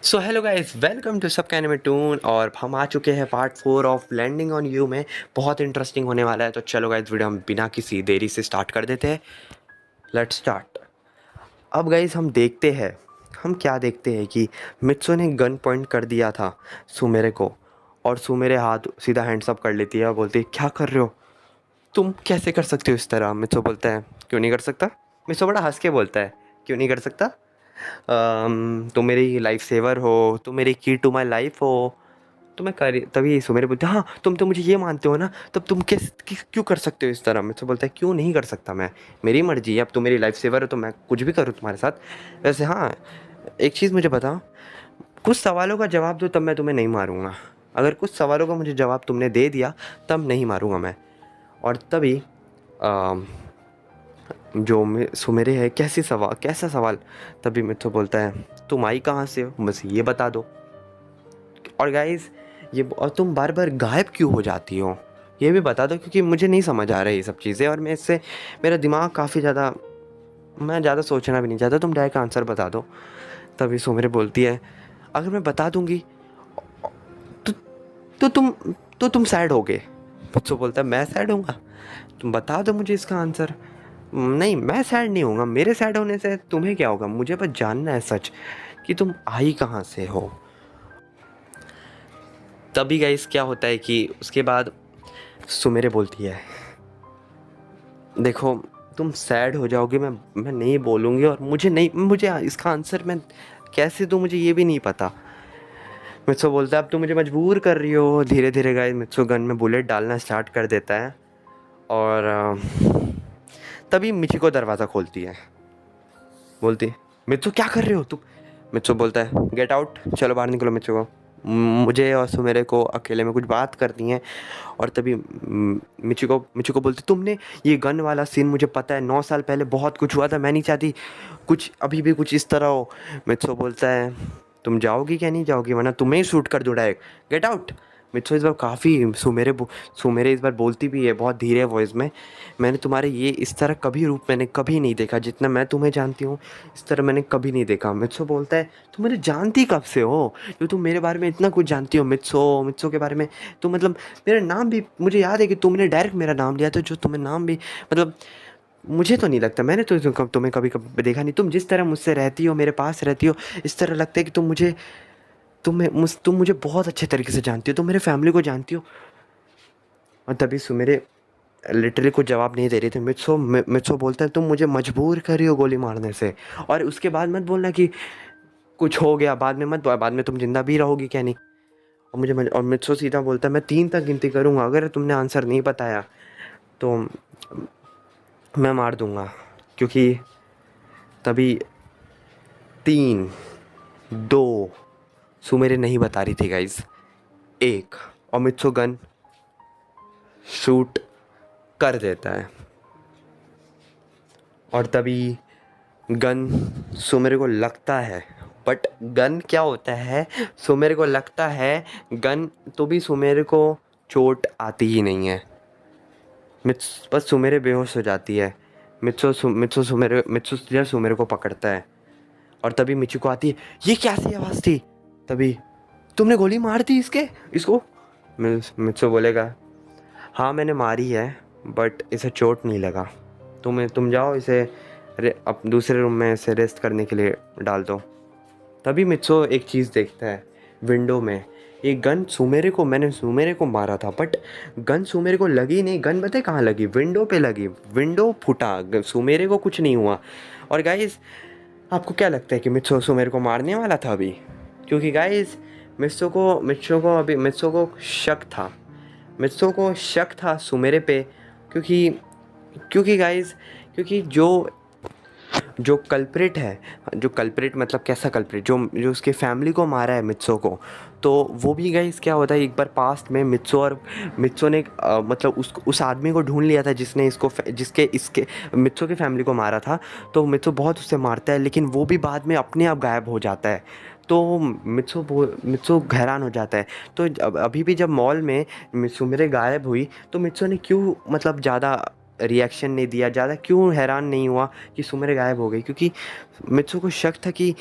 So hello guys, welcome to sub anime toon. और हम आ चुके हैं part 4 of landing on you में। बहुत इंटरेस्टिंग होने वाला है। तो चलो गाइस, वीडियो हम बिना किसी देरी से स्टार्ट कर देते हैं। Let's start. अब गाइस हम क्या देखते हैं कि मित्सु ने गन पॉइंट कर दिया था सुमेरे को, और सुमेरे हाथ सीधा हैंड्स अप कर लेती है और बोलती है क्या कर रहे हो, तुम कैसे कर सकते हो इस तरह। मित्सु बोलता है क्यों नहीं कर सकता। मित्सु बड़ा हंस के बोलता है क्यों नहीं कर सकता। तुम मेरी लाइफ सेवर हो, तुम मेरी की टू माई लाइफ हो, तो मैं कर तभी सुमेर बोलते हाँ तुम तो मुझे ये मानते हो ना, तब तुम क्यों कर सकते हो इस तरह। मुझसे बोलता है क्यों नहीं कर सकता, मैं मेरी मर्जी है, अब तुम मेरी लाइफ सेवर हो तो मैं कुछ भी करूँ तुम्हारे साथ। वैसे हाँ, एक चीज़ मुझे बताओ, कुछ सवालों का जवाब दो तब मैं तुम्हें नहीं मारूंगा। अगर कुछ सवालों का मुझे जवाब तुमने दे दिया तब नहीं मारूंगा मैं। और तभी सुमेरे है कैसा सवाल। तभी मिथु बोलता है तुम आई कहाँ से हो, बस ये बता दो। और गाइस और तुम बार बार गायब क्यों हो जाती हो, ये भी बता दो, क्योंकि मुझे नहीं समझ आ रही ये सब चीज़ें, और मैं इससे मेरा दिमाग काफ़ी ज़्यादा, मैं ज़्यादा सोचना भी नहीं चाहता, तुम डायरेक्ट आंसर बता दो। तभी सुमेरे बोलती है अगर मैं बता दूंगी तो तो तुम तो तुम सैड होगे। बच्चों बोलता है मैं सैड होऊंगा, तुम बता दो मुझे इसका आंसर। नहीं, मैं सैड नहीं होऊंगा, मेरे सैड होने से तुम्हें क्या होगा, मुझे बस जानना है सच कि तुम आई कहाँ से हो। तभी गाइस क्या होता है कि उसके बाद सुमेरे बोलती है देखो तुम सैड हो जाओगे, मैं नहीं बोलूँगी, और मुझे इसका आंसर मैं कैसे दूँ मुझे ये भी नहीं पता। मित्सु बोलता है अब तुम मुझे मजबूर कर रही हो। धीरे धीरे गाइस मित्सु गन में बुलेट डालना स्टार्ट कर देता है, और तभी मिचिको दरवाज़ा खोलती है, बोलती मित्सु क्या कर रहे हो तुम। मित्सु बोलता है गेट आउट, चलो बाहर निकलो मित्सु को, मुझे और सुमेरे को अकेले में कुछ बात करनी है। और तभी मिचिको बोलती तुमने ये गन वाला सीन मुझे पता है, 9 साल पहले बहुत कुछ हुआ था, मैं नहीं चाहती कुछ अभी भी कुछ इस तरह हो। मित्सु बोलता है तुम जाओगी क्या नहीं जाओगी, वरना तुम्हें ही शूट कर दूँ डायरेक्ट, गेट आउट। मित्सु इस बार काफ़ी सुमेरे इस बार बोलती भी है बहुत धीरे वॉइस में, मैंने तुम्हारे ये इस तरह कभी रूप मैंने कभी नहीं देखा, जितना मैं तुम्हें जानती हूँ इस तरह मैंने कभी नहीं देखा। मित्सु बोलता है तुम मुझे जानती कब से हो, जो तुम मेरे बारे में इतना कुछ जानती हो मित्सु के बारे में। तो मतलब मेरा नाम भी मुझे याद है कि तुमने डायरेक्ट मेरा नाम लिया था, जो तुम्हें नाम भी मतलब मुझे तो नहीं लगता, मैंने तो तुम्हें कभी कभी देखा नहीं, तुम जिस तरह मुझसे रहती हो, मेरे पास रहती हो, इस तरह लगता है कि तुम मुझे बहुत अच्छे तरीके से जानती हो, तुम मेरे फैमिली को जानती हो। और तभी सुमेरे लिटरली कुछ जवाब नहीं दे रही थी। मित्सो बोलता है तुम मुझे मजबूर कर रही हो गोली मारने से, और उसके बाद मत बोलना कि कुछ हो गया, बाद में तुम जिंदा भी रहोगी क्या नहीं। और मित्सो सीधा बोलता है मैं 3 तक गिनती करूँगा, अगर तुमने आंसर नहीं बताया तो मैं मार दूंगा। क्योंकि तभी 3, 2, सुमेरे नहीं बता रही थी गाइज, 1, और मित्सो गन शूट कर देता है। और तभी गन सुमेरे को लगता है, बट गन क्या होता है, सुमेरे को लगता है गन, तो भी सुमेरे को चोट आती ही नहीं है। बस सुमेरे बेहोश हो जाती है। मित्सु जो सुमेरे को पकड़ता है, और तभी मिचिको आती है ये कैसी आवाज़ थी। तभी तुमने गोली मार दी इसको। मित्सु बोलेगा हाँ मैंने मारी है, बट इसे चोट नहीं लगा, तुम जाओ इसे अब दूसरे रूम में इसे रेस्ट करने के लिए डाल दो। तभी मित्सु एक चीज़ देखता है विंडो में, ये गन मैंने सुमेरे को मारा था, बट गन सुमेरे को लगी नहीं, गन पता है कहाँ लगी, विंडो पे लगी, विंडो फूटा, सुमेरे को कुछ नहीं हुआ। और गाइस आपको क्या लगता है कि मित्सु सुमेरे को मारने वाला था अभी, क्योंकि गाइस मित्सु को शक था सुमेरे पे, क्योंकि क्योंकि गाइस क्योंकि जो कल्प्रिट मतलब कैसा कल्प्रिट, जो उसके फैमिली को मारा है मित्सु को, तो वो भी गाइस क्या होता है, एक बार पास्ट में मित्सु ने मतलब उस आदमी को ढूंढ लिया था जिसके इसके मित्सु की फैमिली को मारा था। तो मित्सु बहुत उससे मारता है, लेकिन वो भी बाद में अपने आप गायब हो जाता है। तो मित्सु हैरान हो जाता है। तो अभी भी जब मॉल में सुमेरे गायब हुई तो मित्सु ने क्यों मतलब ज़्यादा रिएक्शन नहीं दिया, ज़्यादा क्यों हैरान नहीं हुआ कि सुमेरे गायब हो गई, क्योंकि मित्सु को शक था कि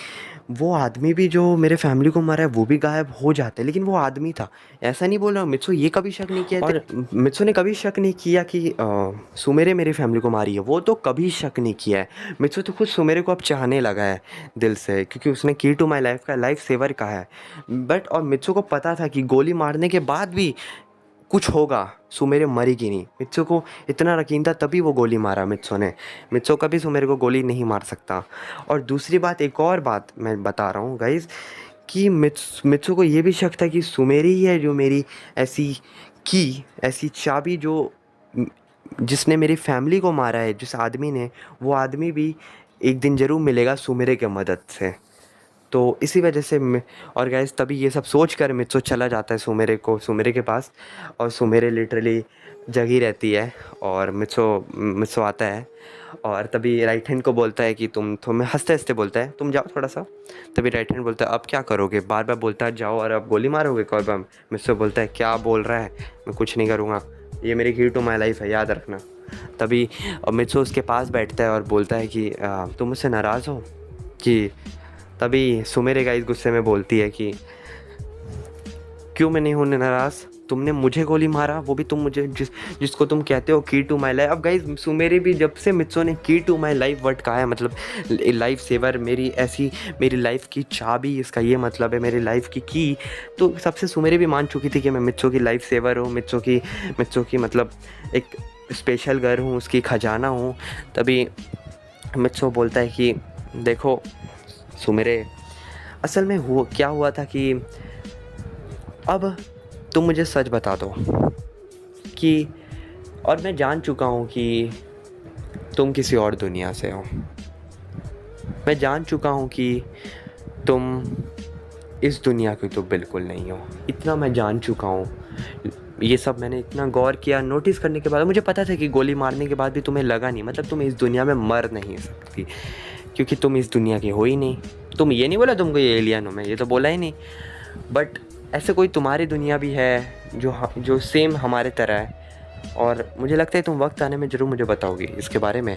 वो आदमी भी जो मेरे फैमिली को मारा है वो भी गायब हो जाता है, लेकिन वो आदमी था। ऐसा नहीं बोल रहा हूँ, मित्सो ये कभी शक नहीं किया और मित्सो ने कभी शक नहीं किया कि सुमेरे मेरी फैमिली को मारी है, वो तो कभी शक नहीं किया है। मित्सो तो खुद सुमेरे को अब चाहने लगा है दिल से, क्योंकि उसने की टू माई लाइफ का लाइफ सेवर कहा है। बट और मित्सो को पता था कि गोली मारने के बाद भी कुछ होगा, सुमेरे मरेगी नहीं। मित्सो को इतना यकीन था, तभी वो गोली मारा मित्सो ने। मित्सो कभी सुमेरे को गोली नहीं मार सकता। और दूसरी बात, एक और बात मैं बता रहा हूँ गाइज़, कि मित्सो को ये भी शक था कि सुमेरी ही है जो मेरी ऐसी चाबी जो जिसने मेरी फैमिली को मारा है, जिस आदमी ने, वो आदमी भी एक दिन ज़रूर मिलेगा सुमेरे के मदद से। तो इसी वजह से और गाइस तभी ये सब सोच कर मित्सो चला जाता है सुमेरे के पास। और सुमेरे लिटरली जगी रहती है और मित्सो आता है और तभी राइट हैंड को बोलता है कि तुम्हें हंसते हंसते बोलता है तुम जाओ थोड़ा सा। तभी राइट हैंड बोलता है अब क्या करोगे, बार बार बोलता है जाओ और अब गोली मारोगे कौन बम। मित्सो बोलता है क्या बोल रहा है, मैं कुछ नहीं करूँगा, ये मेरी की टू माई लाइफ है, याद रखना। तभी मित्सो उसके पास बैठता है और बोलता है कि तुम मुझसे नाराज़ हो कि। तभी सुमेरे गाइस गुस्से में बोलती है कि क्यों मैं नहीं होने नाराज़, तुमने मुझे गोली मारा, वो भी तुम मुझे जिसको तुम कहते हो की टू माई लाइफ। अब गाइस सुमेरे भी जब से मित्सो ने की टू माई लाइफ वर्ड कहा है, मतलब लाइफ सेवर, मेरी लाइफ की चाबी, इसका ये मतलब है मेरी लाइफ की। तो सबसे सुमेरे भी मान चुकी थी कि मैं मित्सो की लाइफ सेवर हूँ, मित्सो की मतलब एक स्पेशल गर्ल हूँ, उसकी खजाना हूँ। तभी मित्सो बोलता है कि देखो सुमेरे, असल में क्या हुआ था कि अब तुम मुझे सच बता दो कि, और मैं जान चुका हूँ कि तुम किसी और दुनिया से हो, मैं जान चुका हूँ कि तुम इस दुनिया की तो बिल्कुल नहीं हो, इतना मैं जान चुका हूँ। ये सब मैंने इतना गौर किया, नोटिस करने के बाद मुझे पता था कि गोली मारने के बाद भी तुम्हें लगा नहीं, मतलब तुम इस दुनिया में मर नहीं सकती, क्योंकि तुम इस दुनिया की हो ही नहीं। तुम ये नहीं बोला तुमको ये एलियन हो, मैं ये तो बोला ही नहीं। बट ऐसे कोई तुम्हारी दुनिया भी है जो सेम हमारे तरह है, और मुझे लगता है तुम वक्त आने में ज़रूर मुझे बताओगी इसके बारे में।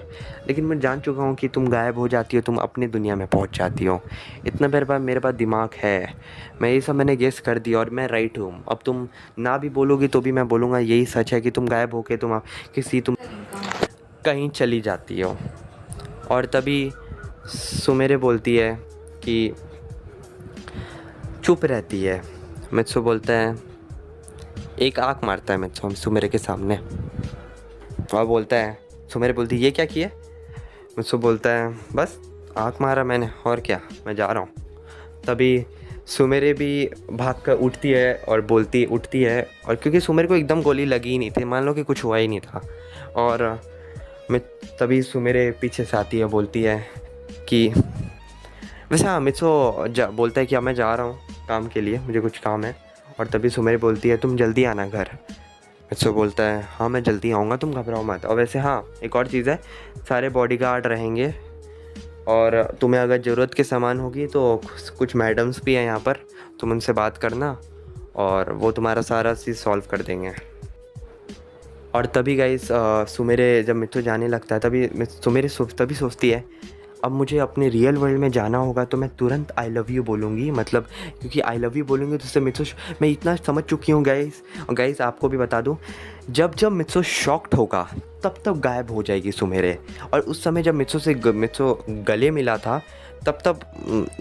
लेकिन मैं जान चुका हूँ कि तुम गायब हो जाती हो, तुम अपनी दुनिया में पहुँच जाती हो। इतना मेरे पास दिमाग है, मैं ये सब मैंने गेस कर दिया और मैं राइट हूँ। अब तुम ना भी बोलोगी तो भी मैं बोलूँगा यही सच है कि तुम गायब होके तुम कहीं चली जाती हो। और तभी सुमेरे बोलती है कि चुप रहती है। मित्सो बोलता है, एक आँख मारता है मित्सो सुमेरे के सामने और बोलता है, सुमेरे बोलती है ये क्या किया। मित्सो बोलता है बस आँख मारा मैंने, और क्या, मैं जा रहा हूँ। तभी सुमेरे भी भाग कर उठती है और क्योंकि सुमेरे को एकदम गोली लगी ही नहीं थी, मान लो कि कुछ हुआ ही नहीं था। और मैं तभी सुमेरे पीछे से आती है, बोलती है कि वैसे हाँ, मित्सो बोलता है कि अब मैं जा रहा हूँ काम के लिए, मुझे कुछ काम है। और तभी सुमेरे बोलती है तुम जल्दी आना घर। मित्सो बोलता है हाँ मैं जल्दी आऊँगा, तुम घबराओ मत। और वैसे हाँ, एक और चीज़ है, सारे बॉडीगार्ड रहेंगे और तुम्हें अगर ज़रूरत की सामान होगी तो कुछ मैडम्स भी हैं यहाँ पर, तुम उनसे बात करना और वो तुम्हारा सारा चीज़ सॉल्व कर देंगे। और तभी गाइस सुमेरे जब मित्सो जाने लगता है तभी तभी सोचती है अब मुझे अपने रियल वर्ल्ड में जाना होगा तो मैं तुरंत आई लव यू बोलूँगी, मतलब क्योंकि आई लव यू बोलूँगी तो उससे मित्सो, मैं इतना समझ चुकी हूँ गाइस। और गाइस आपको भी बता दूँ, जब मित्सो शॉक्ड होगा तब गायब हो जाएगी सुमेरे। और उस समय जब मित्सो गले मिला था तब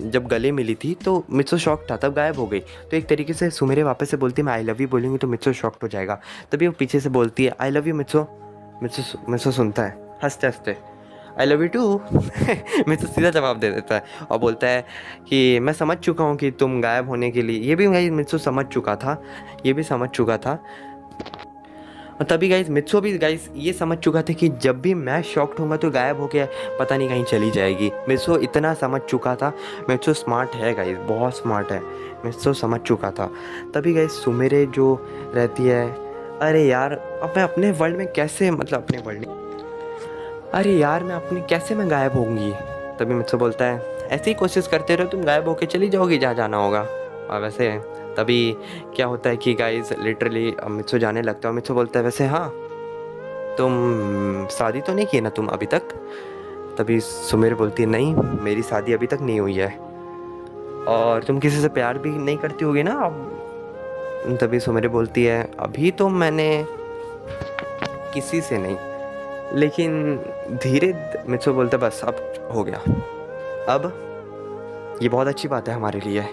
जब गले मिली थी तो मित्सो शॉक्ड था, तब गायब हो गई। तो एक तरीके से सुमेरे वापस से बोलती है मैं आई लव यू बोलूँगी तो मित्सो शॉक्ड हो जाएगा। तभी वो पीछे से बोलती है आई लव यू मित्सो। मित्सो सुनता है हंसते हंसते आई लव यू टू। मित्सो सीधा जवाब दे देता है और बोलता है कि मैं समझ चुका हूँ कि तुम गायब होने के लिए, ये भी मित्सो समझ चुका था, ये भी समझ चुका था। और तभी गाइस मित्सो भी गाइस ये समझ चुका था कि जब भी मैं शॉक्ड होऊंगा तो गायब होके पता नहीं कहीं चली जाएगी। मित्सो इतना समझ चुका था। मित्सो स्मार्ट है गाइस, बहुत स्मार्ट है। मित्सो समझ चुका था। तभी गाइस सुमेरे जो रहती है, अरे यार अब मैं अपने वर्ल्ड में कैसे, मतलब अपने वर्ल्ड में, अरे यार कैसे मैं गायब होंगी। तभी मित्सो बोलता है ऐसे ही कोशिश करते रहो, तुम गायब होके चली जाओगी जहाँ जाना होगा। और वैसे तभी क्या होता है कि गाइस लिटरली मित्सो जाने लगता है और मित्सो बोलता है वैसे हाँ, तुम शादी तो नहीं की ना तुम अभी तक। तभी सुमेर बोलती है नहीं, मेरी शादी अभी तक नहीं हुई है। और तुम किसी से प्यार भी नहीं करती होगी ना अब। तभी सुमेरे बोलती है अभी तो मैंने किसी से नहीं, लेकिन धीरे। मित्सो बोलता है बस अब हो गया, अब ये बहुत अच्छी बात है हमारे लिए,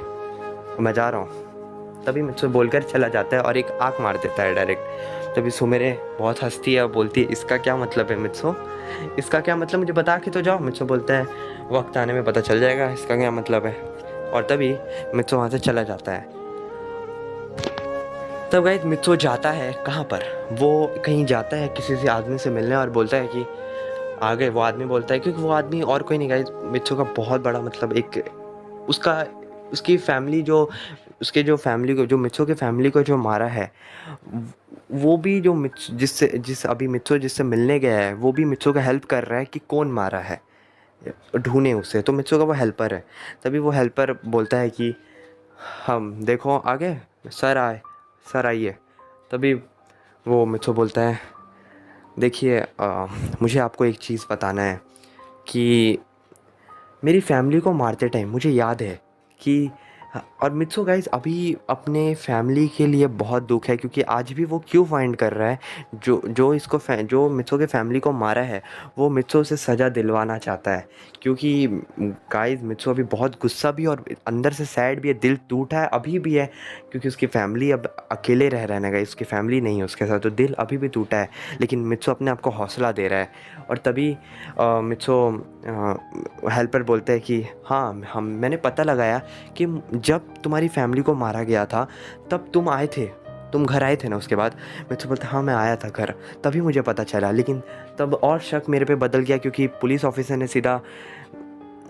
मैं जा रहा हूँ। तभी मित्सो बोलकर चला जाता है और एक आँख मार देता है डायरेक्ट। तभी सुमेरे बहुत हंसती है और बोलती है इसका क्या मतलब है मित्सो, इसका क्या मतलब, मुझे बता के तो जाओ। मित्सो बोलता है वक्त आने में पता चल जाएगा इसका क्या मतलब है। और तभी मित्सो वहाँ से चला जाता है। तब गाइस मित्सो जाता है कहाँ पर, वो कहीं जाता है किसी से आदमी से मिलने और बोलता है कि आ गए। वो आदमी बोलता है, क्योंकि वो आदमी और कोई नहीं गाइस, मित्सो का बहुत बड़ा मतलब एक उसका उसकी फैमिली जो उसके जो फैमिली को जो मित्सो के फैमिली को जो मारा है, वो भी जो जिस अभी मित्सो जिससे मिलने गया है वो भी मित्सो का हेल्प कर रहा है कि कौन मारा है, ढूंढे उसे। तो मित्सो का वो हेल्पर है। तभी वो हेल्पर बोलता है कि हम देखो आ गए, सर आइए। तभी वो मित्सो बोलता है देखिए मुझे आपको एक चीज़ बताना है कि मेरी फैमिली को मारते टाइम मुझे याद है कि और मित्सो गाइस अभी अपने फैमिली के लिए बहुत दुख है, क्योंकि आज भी वो क्यों फाइंड कर रहा है जो जो इसको जो मित्सो के फैमिली को मारा है, वो मित्सो से सज़ा दिलवाना चाहता है। क्योंकि गाइस मित्सो अभी बहुत गुस्सा भी और अंदर से सैड भी है, दिल टूटा है अभी भी है, क्योंकि उसकी फैमिली अब अकेले रह रहा है ना गाइस, उसकी फैमिली नहीं है उसके साथ, तो दिल अभी भी टूटा है। लेकिन मित्सो अपने आप को हौसला दे रहा है। और तभी मित्सो हेल्पर बोलते हैं कि हाँ मैंने पता लगाया कि जब तुम्हारी फैमिली को मारा गया था तब तुम आए थे, तुम घर आए थे ना उसके बाद। मित्सो बोलता हाँ मैं आया था घर, तभी मुझे पता चला। लेकिन तब और शक मेरे पे बदल गया, क्योंकि पुलिस ऑफिसर ने सीधा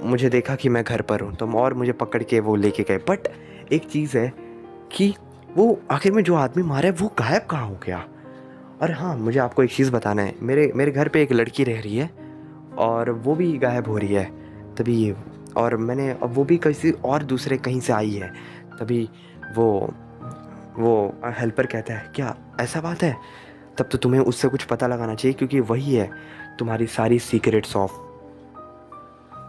मुझे देखा कि मैं घर पर हूँ, तो और मुझे पकड़ के वो लेके गए। बट एक चीज़ है कि वो आखिर में जो आदमी मारा है वो गायब कहाँ हो गया। और हाँ मुझे आपको एक चीज़ बताना है, मेरे मेरे घर पे एक लड़की रह रही है और वो भी गायब हो रही है। तभी और मैंने अब वो भी किसी और दूसरे कहीं से आई है। तभी वो वो हेल्पर कहता है क्या ऐसा बात है, तब तो तुम्हें उससे कुछ पता लगाना चाहिए, क्योंकि वही है तुम्हारी सारी सीक्रेट्स ऑफ।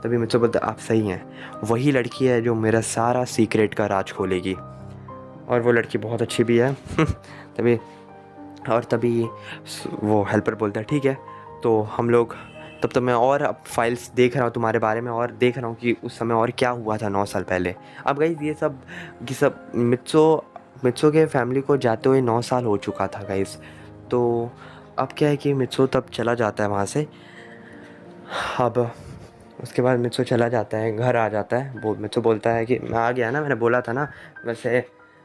तभी मुझसे बोलता आप सही हैं, वही लड़की है जो मेरा सारा सीक्रेट का राज खोलेगी, और वो लड़की बहुत अच्छी भी है। तभी तभी वो हेल्पर बोलता है ठीक है, तो हम लोग तब तो मैं और अब फाइल्स देख रहा हूँ तुम्हारे बारे में, और देख रहा हूँ कि उस समय और क्या हुआ था 9 साल पहले। अब गाइस ये सब मित्सो के फैमिली को जाते हुए 9 साल हो चुका था गाइस। तो अब क्या है कि मित्सो तब चला जाता है वहाँ से। अब उसके बाद मित्सो चला जाता है, घर आ जाता है। मित्सो बोलता है कि मैं आ गया ना, मैंने बोला था ना वैसे।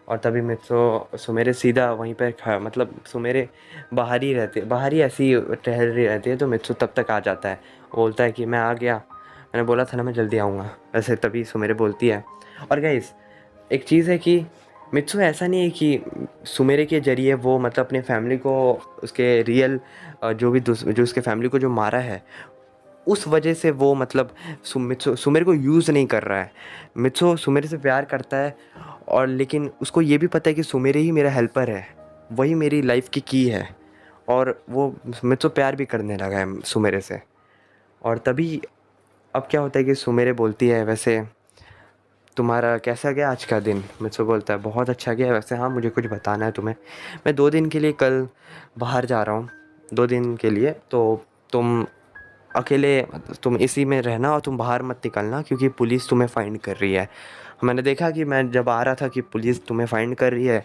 और तभी मित्सो सुमेरे सीधा वहीं पर मतलब सुमेरे बाहर ही ऐसी टहल रही रहती है, तो मित्सो तब तक आ जाता है। बोलता है कि मैं आ गया, मैंने बोला था ना मैं जल्दी आऊँगा वैसे। तभी सुमेरे बोलती है। और गाइस एक चीज़ है कि मित्सो ऐसा नहीं है कि सुमेरे के ज़रिए वो मतलब अपने फैमिली को उसके रियल जो उसके फैमिली को जो मारा है उस वजह से वो मतलब सुमेरे को यूज़ नहीं कर रहा है। मित्सो सुमेरे से प्यार करता है, और लेकिन उसको ये भी पता है कि सुमेरे ही मेरा हेल्पर है, वही मेरी लाइफ की है। और वो मित्सो प्यार भी करने लगा है सुमेरे से। और तभी अब क्या होता है कि सुमेरे बोलती है वैसे तुम्हारा कैसा गया आज का दिन। मित्सो बोलता है बहुत अच्छा गया वैसे, हाँ मुझे कुछ बताना है तुम्हें। मैं 2 दिन के लिए कल बाहर जा रहा हूँ, 2 दिन के लिए, तो तुम अकेले तुम इसी में रहना और तुम बाहर मत निकलना, क्योंकि पुलिस तुम्हें फाइंड कर रही है। मैंने देखा कि मैं जब आ रहा था कि पुलिस तुम्हें फाइंड कर रही है,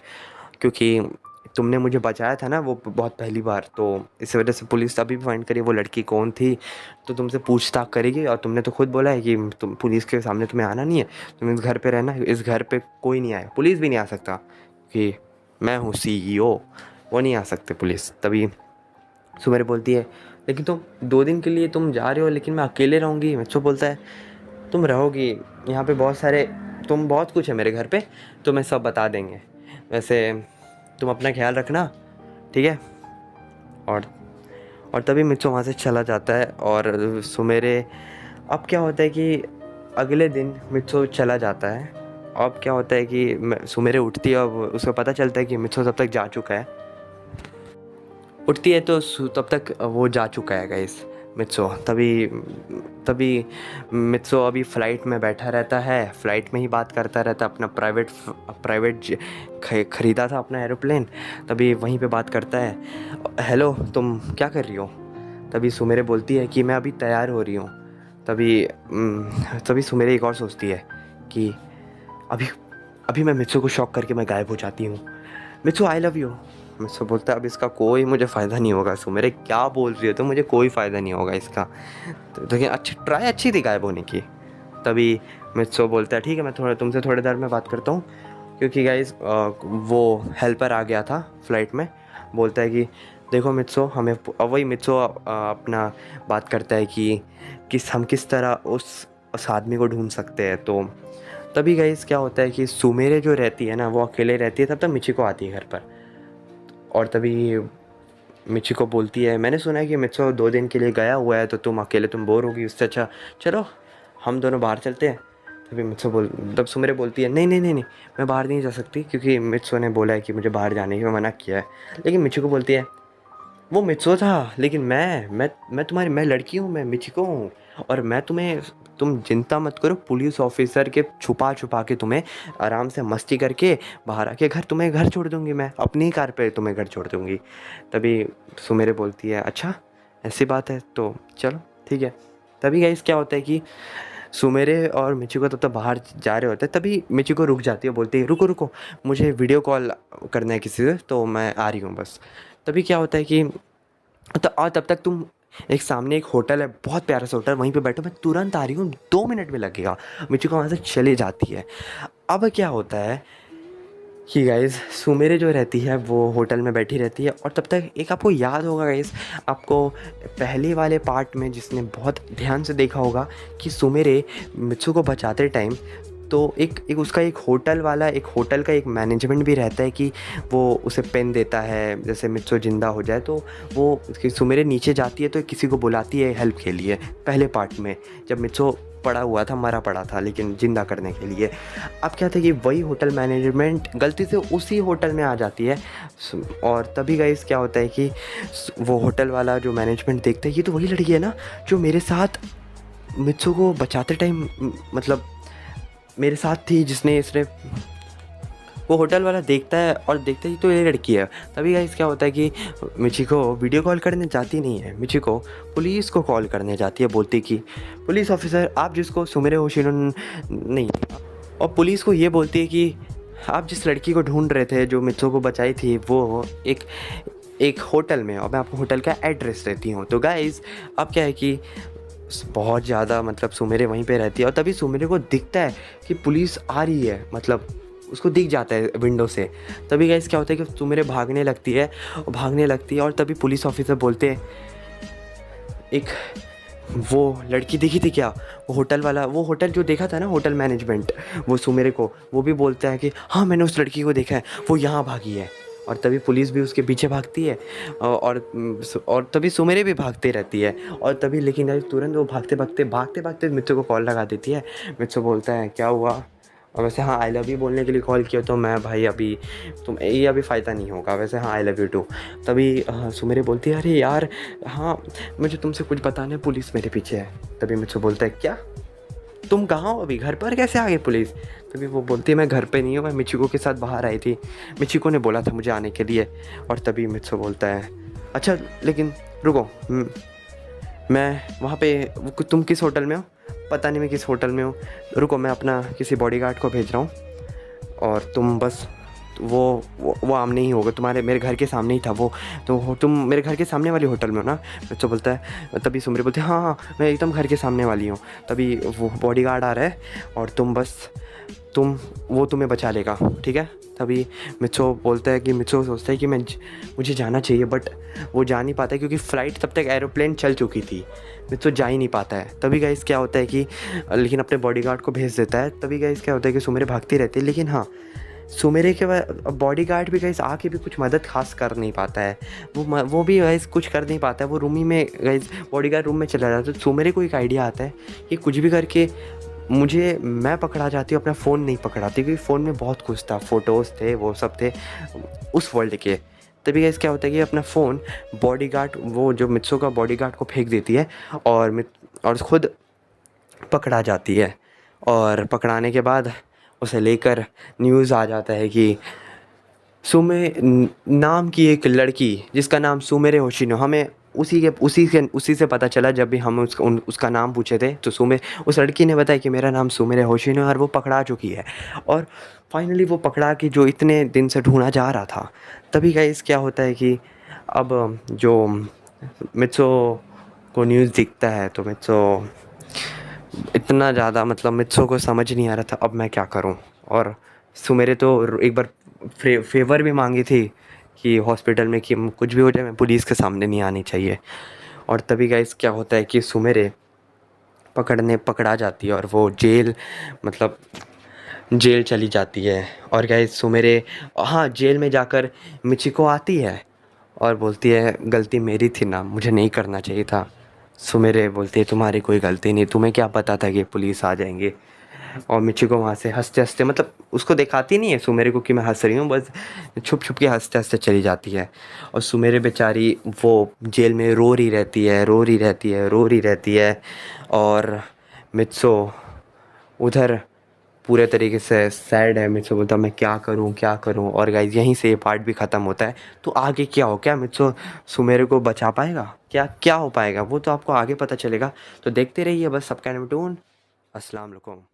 क्योंकि तुमने मुझे बचाया था ना वो बहुत पहली बार, तो इस वजह से पुलिस अभी भी फाइंड करी वो लड़की कौन थी, तो तुमसे पूछताछ करेगी। और तुमने तो खुद बोला है कि तुम पुलिस के सामने तुम्हें आना नहीं है, तुम इस घर पे रहना, इस घर पे कोई नहीं आए, पुलिस भी नहीं आ सकता कि मैं हूँ CEO, वो नहीं आ सकते पुलिस। तभी सुमेर बोलती है लेकिन तुम 2 दिन के लिए तुम जा रहे हो, लेकिन मैं अकेले रहूँगी। मित्सो बोलता है तुम रहोगी यहाँ पे, बहुत कुछ है मेरे घर पे, तुम्हें सब बता देंगे। वैसे तुम अपना ख्याल रखना, ठीक है। और तभी मित्सो वहाँ से चला जाता है। और सुमेरे अब क्या होता है कि अगले दिन मित्सो चला जाता है। अब क्या होता है कि सुमेरे उठती है, अब उसको पता चलता है कि मित्सो तब तक जा चुका है। उठती है तो तब तक वो जा चुका है गाइस। मित्सो तभी तभी मित्सो अभी फ़्लाइट में बैठा रहता है, फ़्लाइट में ही बात करता रहता है, अपना प्राइवेट ख़रीदा था अपना एरोप्लेन, तभी वहीं पे बात करता है। हेलो, तुम क्या कर रही हो? तभी सुमेरे बोलती है कि मैं अभी तैयार हो रही हूँ। तभी सुमेरे एक और सोचती है कि अभी अभी मैं मित्सो को शॉक करके मैं गायब हो जाती हूँ। मित्सो आई लव यू। मित्सो बोलता है अब इसका कोई मुझे फ़ायदा नहीं होगा। सुमेरे क्या बोल रही हो तो मुझे कोई फ़ायदा नहीं होगा इसका। तो देखिए अच्छी ट्राई अच्छी थी गायब होने की। तभी मित्सो बोलता है ठीक है, मैं थोड़ा तुमसे थोड़ी देर में बात करता हूँ, क्योंकि गाइस वो हेल्पर आ गया था फ़्लाइट में। बोलता है कि देखो मित्सो, हमें वही मित्सो अपना बात करता है कि हम किस तरह उस आदमी को ढूंढ सकते हैं। तो तभी गाइस क्या होता है कि सुमेरे जो रहती है ना, वो अकेले रहती है, तब तक मिचिको आती है घर पर। और तभी मिचिको बोलती है मैंने सुना है कि मित्सो 2 दिन के लिए गया हुआ है, तो तुम बोर होगी, उससे अच्छा चलो हम दोनों बाहर चलते हैं। तब सुमेरे बोलती है नहीं नहीं नहीं नहीं, मैं बाहर नहीं जा सकती, क्योंकि मित्सो ने बोला है कि मुझे बाहर जाने की मना किया है। लेकिन मिचिको बोलती है वो मित्सो था, लेकिन मैं लड़की हूँ, मैं मिचिको हूँ। और तुम चिंता मत करो, पुलिस ऑफिसर के छुपा छुपा के तुम्हें आराम से मस्ती करके बाहर आके तुम्हें घर छोड़ दूँगी, मैं अपनी ही कार पे तुम्हें घर छोड़ दूँगी। तभी सुमेरे बोलती है अच्छा ऐसी बात है तो चलो ठीक है। तभी गाइस क्या होता है कि सुमेरे और मिचिको तब तक बाहर जा रहे होते हैं। तभी मिचिको रुक जाती है, बोलती है रुको रुको, मुझे वीडियो कॉल करना है किसी से, तो मैं आ रही हूँ बस। तभी क्या होता है कि और तब तक तुम सामने एक होटल है, बहुत प्यारा सा होटल, वहीं पे बैठो, मैं तुरंत आ रही हूँ, 2 मिनट में लगेगा। मिचिको वहाँ से चली जाती है। अब क्या होता है कि गाइज़ सुमेरे जो रहती है वो होटल में बैठी रहती है, और तब तक एक आपको याद होगा गाइज़, आपको पहले वाले पार्ट में जिसने बहुत ध्यान से देखा होगा कि सुमेरे मित्सु को बचाते टाइम, तो एक उसका एक होटल का एक मैनेजमेंट भी रहता है कि वो उसे पेन देता है, जैसे मित्सु ज़िंदा हो जाए तो वो सुमेरे नीचे जाती है तो किसी को बुलाती है हेल्प के लिए। पहले पार्ट में जब मित्सु पड़ा हुआ था, मरा पड़ा था, लेकिन ज़िंदा करने के लिए। अब क्या था कि वही होटल मैनेजमेंट गलती से उसी होटल में आ जाती है। और तभी गाइस क्या होता है कि वो होटल वाला जो मैनेजमेंट देखता है ये तो वही लड़की है ना जो मेरे साथ मित्सु को बचाते टाइम मतलब मेरे साथ थी, जिसने इसने वो होटल वाला देखता है और देखता ही तो ये लड़की है। तभी गाइस क्या होता है कि मिचिको वीडियो कॉल करने जाती नहीं है, मिचिको पुलिस को कॉल करने जाती है, बोलती कि पुलिस ऑफिसर आप जिसको सुमेरे होशिनो नहीं, और पुलिस को ये बोलती है कि आप जिस लड़की को ढूंढ रहे थे जो मित्सो को बचाई थी वो एक होटल में, और मैं आपको होटल का एड्रेस देती हूँ। तो गाइस अब क्या है कि बहुत ज़्यादा मतलब सुमेरे वहीं पे रहती है, और तभी सुमेरे को दिखता है कि पुलिस आ रही है, मतलब उसको दिख जाता है विंडो से। तभी गाइस क्या होता है कि सुमेरे भागने लगती है, और तभी पुलिस ऑफिसर बोलते हैं एक वो लड़की दिखी थी क्या, वो होटल वाला, वो होटल जो देखा था ना होटल मैनेजमेंट, वो सुमेरे को वो भी बोलता है कि हाँ मैंने उस लड़की को देखा है, वो यहाँ भागी है। और तभी पुलिस भी उसके पीछे भागती है, और तभी सुमेरे भी भागते रहती है। और तभी लेकिन तुरंत वो भागते भागते मित्सु को कॉल लगा देती है। मित्सु बोलता है क्या हुआ, और वैसे हाँ आई लव यू बोलने के लिए कॉल किया, तो मैं भाई अभी ये अभी फ़ायदा नहीं होगा, वैसे हाँ आई लव यू टू। तभी सुमेरे बोलती है अरे यार हाँ मुझे तुमसे कुछ बताना है, पुलिस मेरे पीछे है। तभी मित्सु बोलता है क्या, तुम कहाँ हो अभी, घर पर कैसे आ गई पुलिस? तभी वो बोलती है मैं घर पे नहीं हूँ, मैं मिचिको के साथ बाहर आई थी, मिचिको ने बोला था मुझे आने के लिए। और तभी मित्सु बोलता है अच्छा लेकिन रुको, मैं वहाँ पे तुम किस होटल में हो? पता नहीं मैं किस होटल में हूँ, रुको मैं अपना किसी बॉडीगार्ड को भेज रहा हूँ, और तुम बस वो आमने ही होगा, तुम्हारे मेरे घर के सामने ही था वो, तो तुम मेरे घर के सामने वाली होटल में हो ना? बच्चा बोलता है, तभी सुमरी बोलती है हाँ हाँ मैं एकदम घर के सामने वाली हूँ। तभी वो बॉडीगार्ड आ रहा है और वो तुम्हें बचा लेगा, ठीक है? तभी मित्सो बोलता है कि मित्सो सोचता है कि मुझे जाना चाहिए, बट वो जा नहीं पाता है क्योंकि फ़्लाइट तब तक एरोप्लेन चल चुकी थी, मित्सो जा ही नहीं पाता है। तभी गाइस क्या होता है कि लेकिन अपने बॉडीगार्ड को भेज देता है। तभी गाइस क्या होता है कि सुमेरे भागती रहती है, लेकिन हाँ सुमेरे के बाद बॉडीगार्ड भी गाइस आके भी कुछ मदद खास कर नहीं पाता है, वो भी गाइस कुछ कर नहीं पाता है। वो रूम ही में गाइस बॉडीगार्ड रूम में चला जाता है। तो सुमेरे को एक आइडिया आता है कि कुछ भी करके मैं पकड़ा जाती हूँ, अपना फ़ोन नहीं पकड़ाती, क्योंकि फ़ोन में बहुत कुछ था, फ़ोटोज़ थे, वो सब थे उस वर्ल्ड के। तभी गाइस क्या होता है कि अपना फ़ोन बॉडीगार्ड, वो जो मित्सो का बॉडीगार्ड को फेंक देती है और खुद पकड़ा जाती है। और पकड़ाने के बाद उसे लेकर न्यूज़ आ जाता है कि नाम की एक लड़की जिसका नाम सुमेरे होशिनो, हमें उसी से पता चला जब भी हम उसका नाम पूछे थे तो उस लड़की ने बताया कि मेरा नाम सुमेरे होशिनो है और वो पकड़ा चुकी है। और फाइनली वो पकड़ा कि जो इतने दिन से ढूंढा जा रहा था। तभी गाइस क्या होता है कि अब जो मित्सो को न्यूज़ दिखता है तो मित्सो इतना ज़्यादा, मतलब मित्सो को समझ नहीं आ रहा था अब मैं क्या करूं। और सुमेरे तो एक बार फेवर भी मांगी थी कि हॉस्पिटल में कि कुछ भी हो जाए मैं पुलिस के सामने नहीं आनी चाहिए। और तभी गाइस क्या होता है कि सुमेरे पकड़ा जाती है और वो मतलब जेल चली जाती है। और गाइस सुमेरे, हाँ, जेल में जाकर मिचिको आती है और बोलती है गलती मेरी थी ना, मुझे नहीं करना चाहिए था। सुमेरे बोलती है तुम्हारी कोई गलती नहीं, तुम्हें क्या पता था कि पुलिस आ जाएंगे। और मिचिको वहाँ से हंसते हंसते, मतलब उसको दिखाती नहीं है सुमेरे को कि मैं हंस रही हूँ, बस छुप छुप के हंसते हंसते चली जाती है। और सुमेरे बेचारी वो जेल में रो रही रहती है, रो रही रहती है, रो रही रहती है। और मित्सो उधर पूरे तरीके से सैड है। मित्सो बोलता मैं क्या करूं क्या करूं। और गाइज यहीं से ये पार्ट भी ख़त्म होता है। तो आगे क्या हो, क्या मित्सो सुमेरे को बचा पाएगा, क्या क्या हो पाएगा, वो तो आपको आगे पता चलेगा। तो देखते रहिए बस सबका टून। अस्सलाम वालेकुम।